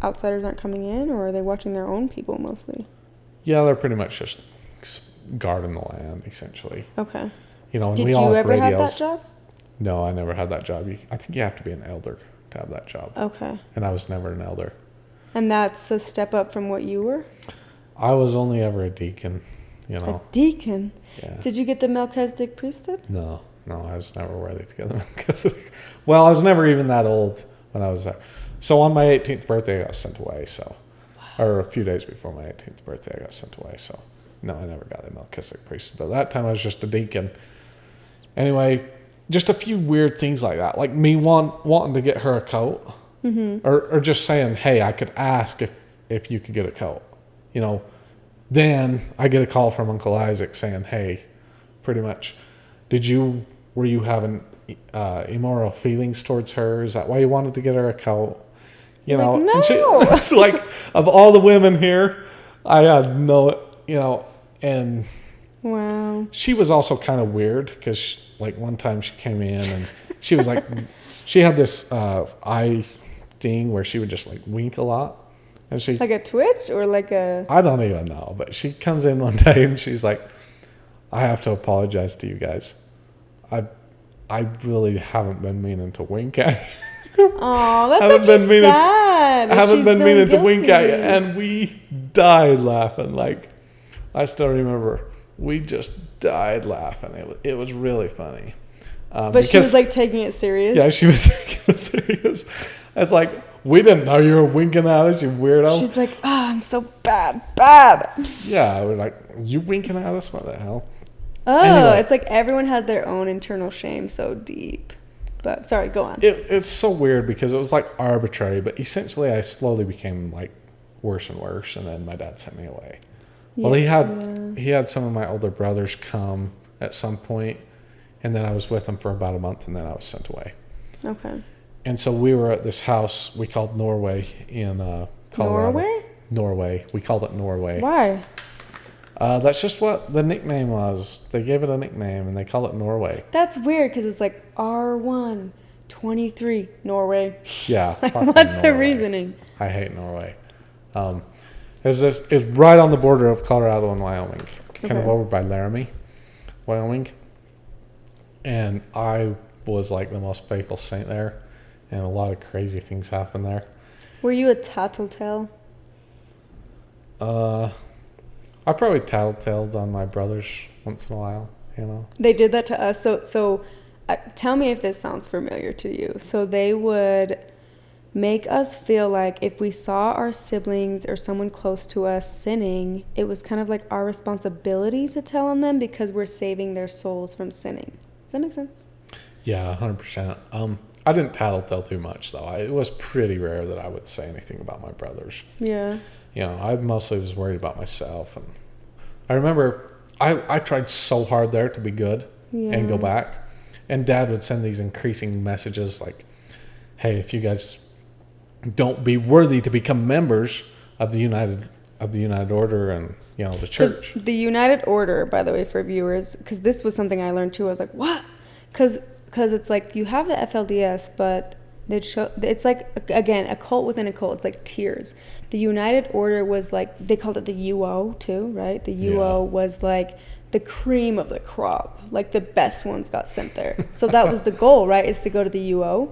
outsiders aren't coming in, or are they watching their own people mostly? Yeah, they're pretty much just guarding the land, essentially. Okay. You know, and Did we all you have ever radios. have that job? No, I never had that job. I think you have to be an elder to have that job. Okay. And I was never an elder. And that's a step up from what you were? I was only ever a deacon, you know. A deacon? Yeah. Did you get the Melchizedek priesthood? No, I was never worthy to get them. Well, I was never even that old when I was there. So on my 18th birthday, I got sent away. So, or a few days before my 18th birthday, I got sent away. So, no, I never got the Melchizedek priesthood. But that time I was just a deacon. Anyway, just a few weird things like that, like me wanting to get her a coat, or just saying, hey, I could ask if you could get a coat, you know. Then I get a call from Uncle Isaac saying, hey, pretty much, were you having immoral feelings towards her? Is that why you wanted to get her a coat? You know, like, no. And it's like, of all the women here, I had no, you know, and wow. she was also kind of weird because, like, one time she came in and she was like, she had this eye thing where she would just, like, wink a lot. And she, like a twitch or like a... I don't even know, but she comes in one day and she's like, I have to apologize to you guys. I really haven't been meaning to wink at you. Oh, that's actually sad. I haven't been meaning to wink at you. guilty. And we died laughing. Like, I still remember, we just died laughing. It was really funny. But she was like taking it serious? Yeah, she was taking it serious. It's like, we didn't know you were winking at us, you weirdo. She's like, I'm so bad. Yeah, we're like, you winking at us? What the hell? Oh, Anyway. It's like everyone had their own internal shame so deep. But sorry, go on. It's so weird because it was like arbitrary, but essentially I slowly became like worse and worse, and then my dad sent me away. Well, he had some of my older brothers come at some point, and then I was with them for about a month, and then I was sent away. Okay. And so we were at this house we called Norway in Colorado. Norway? Norway. We called it Norway. Why? That's just what the nickname was. They gave it a nickname, and they call it Norway. That's weird because it's like R1, 23, Norway. Yeah. Like, fucking what's the Norway. reasoning? I hate Norway. It's right on the border of Colorado and Wyoming, kind of over by Laramie, Wyoming. And I was like the most faithful saint there, and a lot of crazy things happened there. Were you a tattletale? I probably tattletaled on my brothers once in a while, you know. They did that to us. So tell me if this sounds familiar to you. So they would make us feel like if we saw our siblings or someone close to us sinning, it was kind of like our responsibility to tell on them because we're saving their souls from sinning. Does that make sense? Yeah, 100%. I didn't tattletale too much, though. It was pretty rare that I would say anything about my brothers. Yeah. You know, I mostly was worried about myself. And I remember I tried so hard there to be good and go back. And Dad would send these increasing messages like, hey, if you guys don't be worthy to become members of the United Order and, you know, the church. The United Order, by the way, for viewers, because this was something I learned too. I was like, what? Because because it's like you have the FLDS, but it's like, again, a cult within a cult. It's like tiers. The United Order was like, they called it the UO too, right? The UO was like the cream of the crop. Like the best ones got sent there. So that was the goal, right? Is to go to the UO.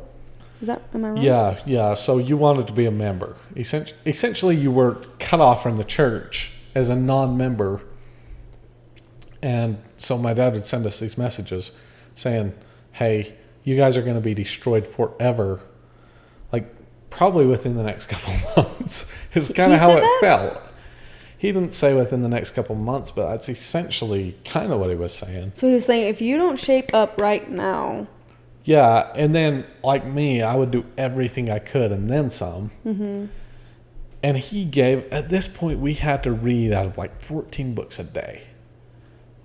Am I wrong? Yeah. So you wanted to be a member. Essentially, you were cut off from the church as a non-member. And so my dad would send us these messages saying, hey, you guys are going to be destroyed forever. Like, probably within the next couple months is kind of how it felt. He didn't say within the next couple months, but that's essentially kind of what he was saying. So he was saying, if you don't shape up right now. Yeah, and then, like me, I would do everything I could and then some. Mm-hmm. And at this point, we had to read out of like 14 books a day.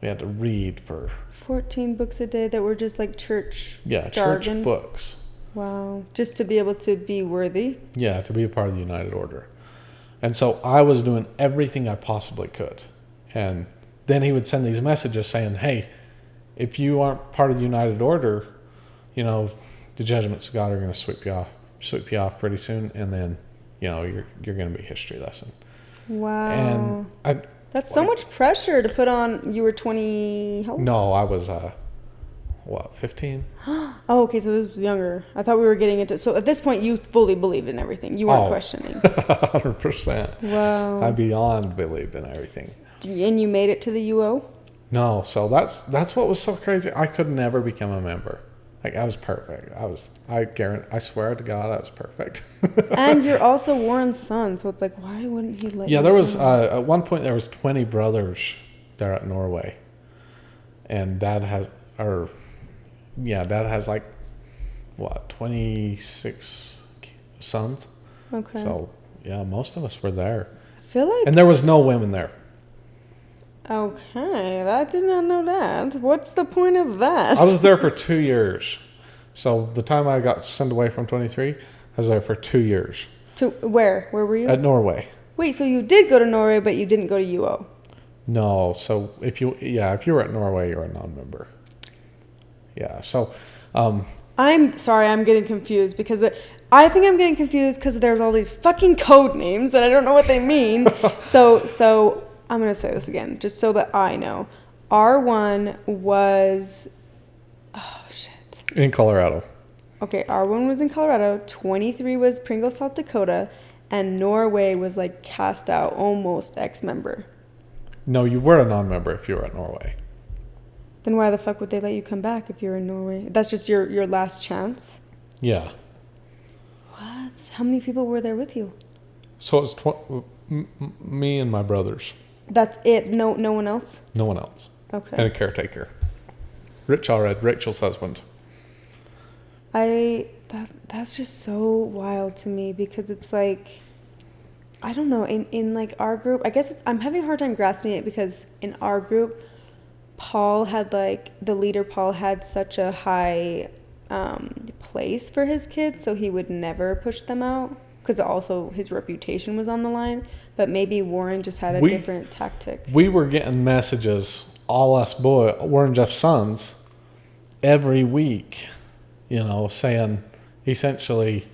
We had to read for 14 books a day that were just like church jargon. Church books. Wow. Just to be able to be worthy? Yeah, to be a part of the United Order. And so I was doing everything I possibly could. And then he would send these messages saying, hey, if you aren't part of the United Order, you know, the judgments of God are going to sweep you off pretty soon. And then, you know, you're going to be a history lesson. Wow. And that's so much pressure to put on. You were 20, how old? No, I was, 15? Oh, okay, so this was younger. I thought we were getting into... So at this point, you fully believed in everything. You weren't questioning. 100%. Wow. I beyond believed in everything. And you made it to the UO? No, so that's what was so crazy. I could never become a member. Like, I was perfect. I swear to God, I was perfect. And you're also Warren's son, so it's like, why wouldn't he let you? Yeah, there was, at one point, there was 20 brothers there at Norway. And Dad has like, 26 sons? Okay. So, yeah, most of us were there. I feel like... And there was no women there. Okay, I did not know that. What's the point of that? I was there for 2 years. So the time I got sent away from 23, I was there for 2 years. To where? Where were you? At Norway. Wait, so you did go to Norway, but you didn't go to UO? No, so if you were at Norway, you're a non-member. Yeah, so... I'm sorry, I'm getting confused because I think I'm getting confused because there's all these fucking code names that I don't know what they mean. So I'm going to say this again, just so that I know. R1 was... Oh, shit. In Colorado. Okay, R1 was in Colorado. 23 was Pringle, South Dakota. And Norway was like cast out, almost ex-member. No, you were a non-member if you were at Norway. Then why the fuck would they let you come back if you're in Norway? That's just your last chance? Yeah. What? How many people were there with you? So it was me and my brothers. That's it? No one else? No one else. Okay. And a caretaker. Rich Allred, Rachel's husband. That's just so wild to me because it's like, I don't know, in like our group, I guess I'm having a hard time grasping it because in our group, the leader Paul had such a high place for his kids, so he would never push them out because also his reputation was on the line. But maybe Warren just had a different tactic. We were getting messages, all us Warren Jeffs' sons, every week, saying essentially,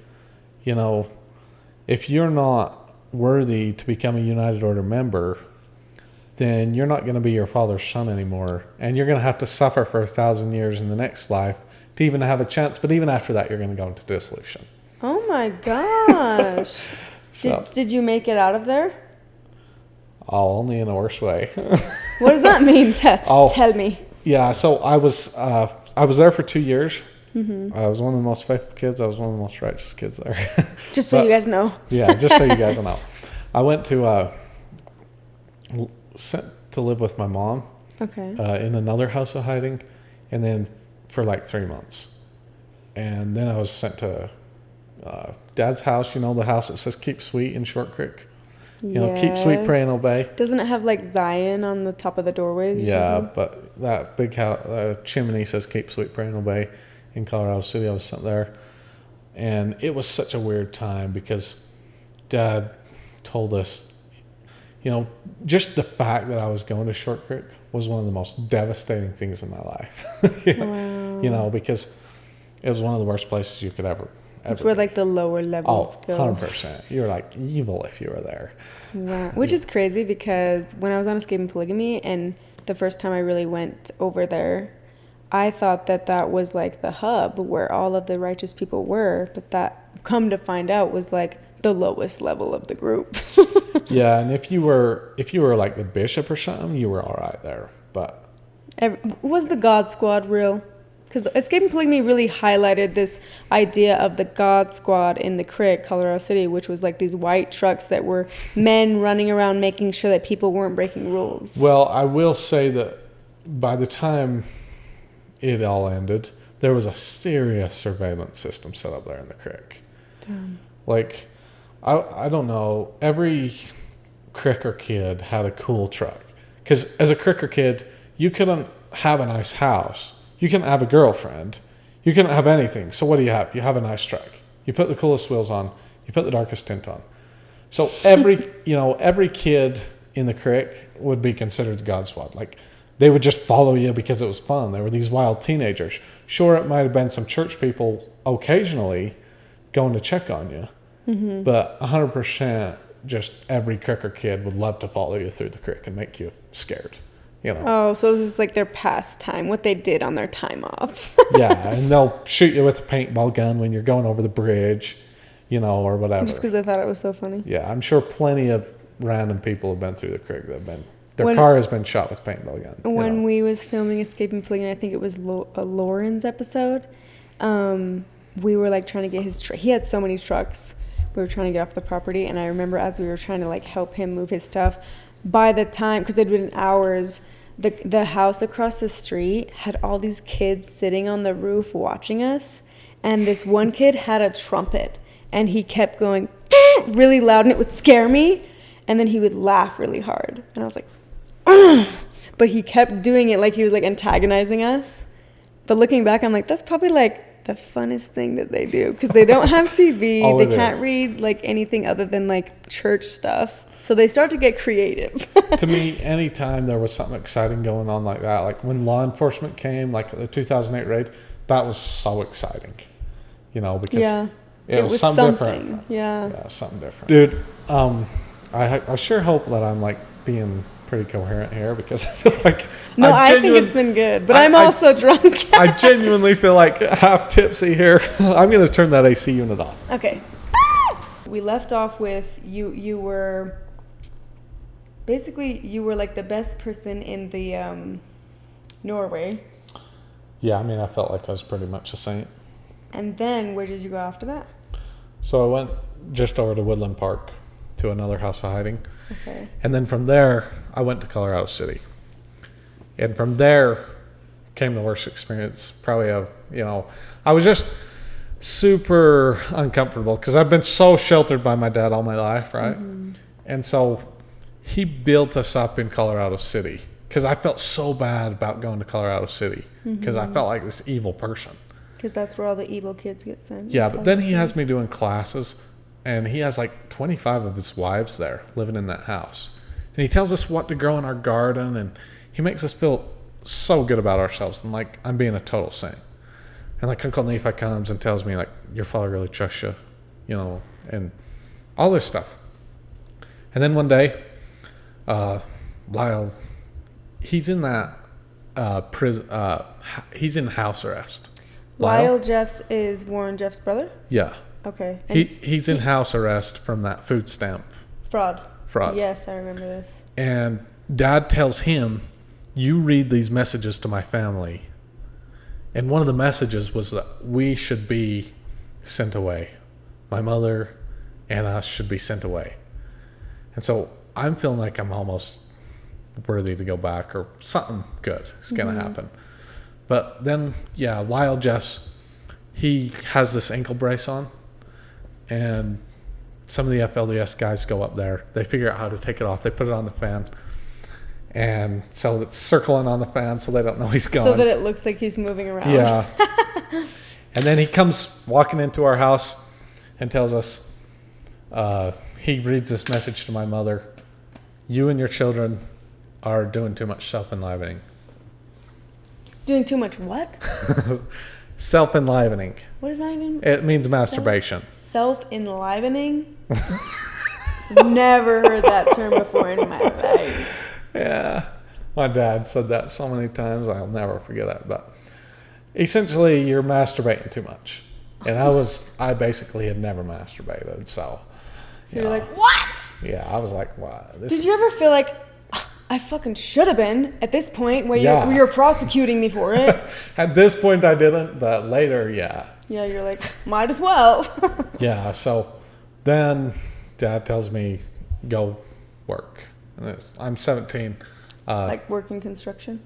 if you're not worthy to become a United Order member, then you're not going to be your father's son anymore. And you're going to have to suffer for 1,000 years in the next life to even have a chance. But even after that, you're going to go into dissolution. Oh my gosh. Did you make it out of there? Oh, only in a worse way. What does that mean? Tell me. Yeah, so I was there for 2 years. Mm-hmm. I was one of the most faithful kids. I was one of the most righteous kids there. Just so you guys know. Yeah, just so you guys know. I went to sent to live with my mom. Okay. In another house of hiding, and then for like 3 months, and then I was sent to Dad's house. The house that says "Keep Sweet" in Short Creek. Yes. Keep sweet, pray, and obey. Doesn't it have like Zion on the top of the doorways? Yeah, but that big house, chimney says "Keep sweet, pray, and obey." In Colorado City, I was sent there, and it was such a weird time because Dad told us, just the fact that I was going to Short Creek was one of the most devastating things in my life. Wow. Because It was one of the worst places you could ever It's where be. like the lower levels go. 100%. You're like evil if you were there. Wow. Which is crazy because when I was on Escaping Polygamy and the first time I really went over there, I thought that that was like the hub where all of the righteous people were, but that, come to find out, was like the lowest level of the group. Yeah, and if you were like the bishop or something, you were all right there. But Was the God Squad real? Because Escaping Polygamy really highlighted this idea of the God Squad in the Crick, Colorado City, which was like these white trucks that were men running around making sure that people weren't breaking rules. well, I will say that by the time it all ended, there was a serious surveillance system set up there in the Crick. Damn. Like, I don't know, every Cricker kid had a cool truck. Because as a Cricker kid, you couldn't have a nice house. You couldn't have a girlfriend. You couldn't have anything. So what do? You have a nice truck. You put the coolest wheels on. You put the darkest tint on. So every kid in the Crick would be considered the God Squad. Like, they would just follow you because it was fun. They were these wild teenagers. Sure, it might have been some church people occasionally going to check on you. Mm-hmm. But 100% just every Cricker kid would love to follow you through the Crick and make you scared. Oh, so it was just like their pastime, what they did on their time off. Yeah, and they'll shoot you with a paintball gun when you're going over the bridge, or whatever. Just because I thought it was so funny. Yeah, I'm sure plenty of random people have been through the Crick that have been... Their car has been shot with paintball gun. When we was filming Escaping Polygamy, I think it was a Lauren's episode, we were like trying to get his... he had so many trucks. We were trying to get off the property, and I remember as we were trying to like help him move his stuff, by the time, because it'd been hours, the house across the street had all these kids sitting on the roof watching us, and this one kid had a trumpet, and he kept going really loud, and it would scare me, and then he would laugh really hard, and I was like, but he kept doing it like he was like antagonizing us. But looking back, I'm like, that's probably like the funnest thing that they do, because they don't have TV. They can't read like anything other than like church stuff, so they start to get creative. To me, anytime there was something exciting going on like that, like when law enforcement came, like the 2008 raid, that was so exciting, because it was something different. Yeah, something different. Dude, I sure hope that I'm like being pretty coherent here, because I feel like... No, I think it's been good, but I'm also drunk. I genuinely feel like half tipsy here. I'm going to turn that AC unit off. Okay. We left off with you were... Basically, you were like the best person in the Norway. Yeah, I mean, I felt like I was pretty much a saint. And then, where did you go after that? So I went just over to Woodland Park to another house of hiding. Okay. And then from there, I went to Colorado City. And from there came the worst experience probably of, I was just super uncomfortable because I've been so sheltered by my dad all my life, right? Mm-hmm. And so he built us up in Colorado City because I felt so bad about going to Colorado City because I felt like this evil person. Because that's where all the evil kids get sent. Yeah, but then he has me doing classes, and he has like 25 of his wives there living in that house. And he tells us what to grow in our garden, and he makes us feel so good about ourselves and like I'm being a total saint. And like Uncle Nephi comes and tells me like, your father really trusts you, and all this stuff. And then one day, Lyle, he's in that prison. He's in house arrest. Lyle Jeffs is Warren Jeffs' brother? Yeah. Okay. And he's in house arrest from that food stamp fraud. Yes, I remember this. And Dad tells him, you read these messages to my family. And one of the messages was that we should be sent away. My mother and us should be sent away. And so I'm feeling like I'm almost worthy to go back, or something good is going to happen. But then, Lyle Jeffs, he has this ankle brace on, and some of the FLDS guys go up there. They figure out how to take it off. They put it on the fan, and so it's circling on the fan so they don't know he's gone. So that it looks like he's moving around. Yeah. And then he comes walking into our house and tells us, he reads this message to my mother. You and your children are doing too much self-enlivening. Doing too much what? Self-enlivening. What does that even? It means masturbation. Self-enlivening? Never heard that term before in my life. Yeah. My dad said that so many times, I'll never forget it. But essentially, you're masturbating too much. And I basically had never masturbated, so. So you're like, what? Yeah, I was like, wow. Did you ever feel like, I fucking should have been at this point where you're prosecuting me for it? At this point, I didn't, but later, yeah. Yeah, you're like, might as well. Yeah, so then Dad tells me, go work. And I'm 17. Like working construction?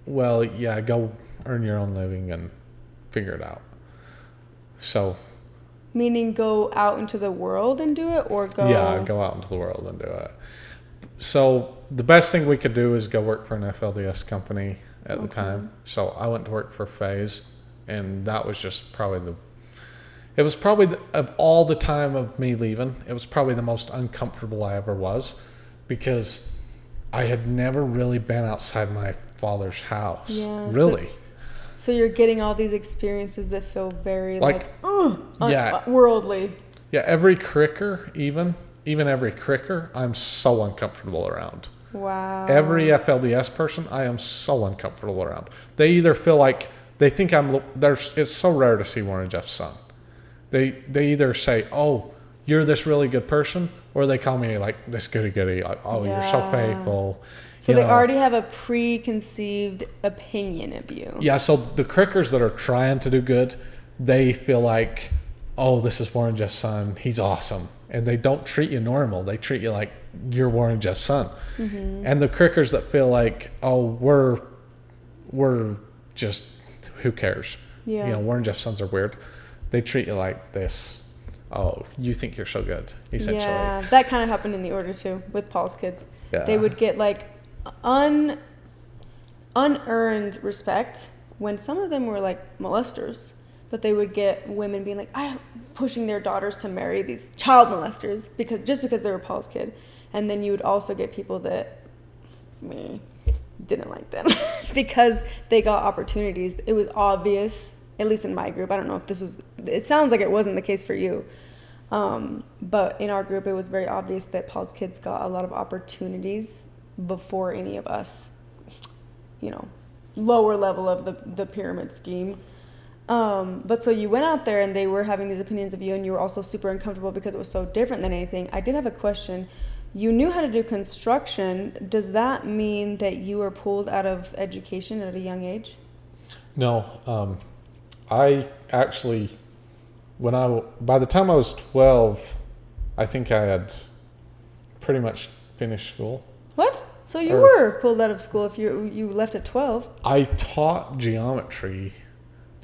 Well, yeah, go earn your own living and figure it out. So. Meaning go out into the world and do it, or go? Yeah, go out into the world and do it. So the best thing we could do is go work for an FLDS company at the time. So I went to work for FaZe, and that was just probably of all the time of me leaving, it was probably the most uncomfortable I ever was, because I had never really been outside my father's house. Yeah, really. So you're getting all these experiences that feel very yeah, worldly. Yeah, every cricker, even every cricker, I'm so uncomfortable around. Wow. Every FLDS person, I am so uncomfortable around. They either feel like they think it's so rare to see Warren Jeffs' son. They either say, oh, you're this really good person, or they call me like this goody-goody, like, oh, you're so faithful. So they already have a preconceived opinion of you. Yeah, so the crickers that are trying to do good, they feel like, oh, this is Warren Jeffs' son. He's awesome. And they don't treat you normal. They treat you like you're Warren Jeffs' son. Mm-hmm. And the crickers that feel like, oh, we're just, who cares? Yeah. You know, Warren Jeffs' sons are weird. They treat you like this, oh, you think you're so good, essentially. Yeah, that kind of happened in the order too with Paul's kids. Yeah. They would get like unearned respect when some of them were like molesters, but they would get women being like, pushing their daughters to marry these child molesters because they were Paul's kid. And then you would also get people that didn't like them because they got opportunities. It was obvious, at least in my group. I don't know if it sounds like it wasn't the case for you. But in our group, it was very obvious that Paul's kids got a lot of opportunities before any of us, lower level of the pyramid scheme. But so you went out there and they were having these opinions of you, and you were also super uncomfortable because it was so different than anything. I did have a question. You knew how to do construction. Does that mean that you were pulled out of education at a young age? No. I actually, by the time I was 12, I think I had pretty much finished school. What? So you were pulled out of school if you left at 12? I taught geometry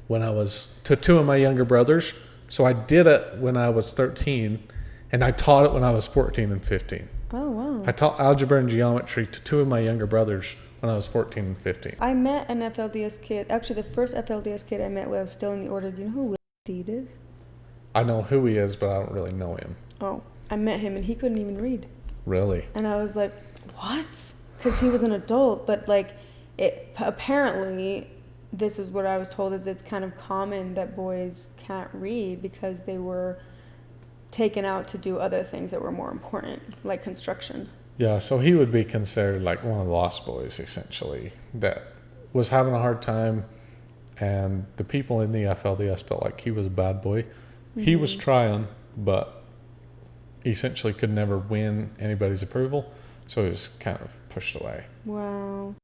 to two of my younger brothers. So I did it when I was 13, and I taught it when I was 14 and 15. Oh, wow. I taught algebra and geometry to two of my younger brothers when I was 14 and 15. I met an FLDS kid. Actually, the first FLDS kid I met when I was still in the order. Do you know who Will Deed is? I know who he is, but I don't really know him. Oh, I met him, and he couldn't even read. Really? And I was like, what? Because he was an adult, but apparently, this is what I was told, is it's kind of common that boys can't read because they were taken out to do other things that were more important, like construction. Yeah, so he would be considered like one of the lost boys, essentially, that was having a hard time, and the people in the FLDS felt like he was a bad boy. Mm-hmm. He was trying, but essentially could never win anybody's approval, so he was kind of pushed away. Wow.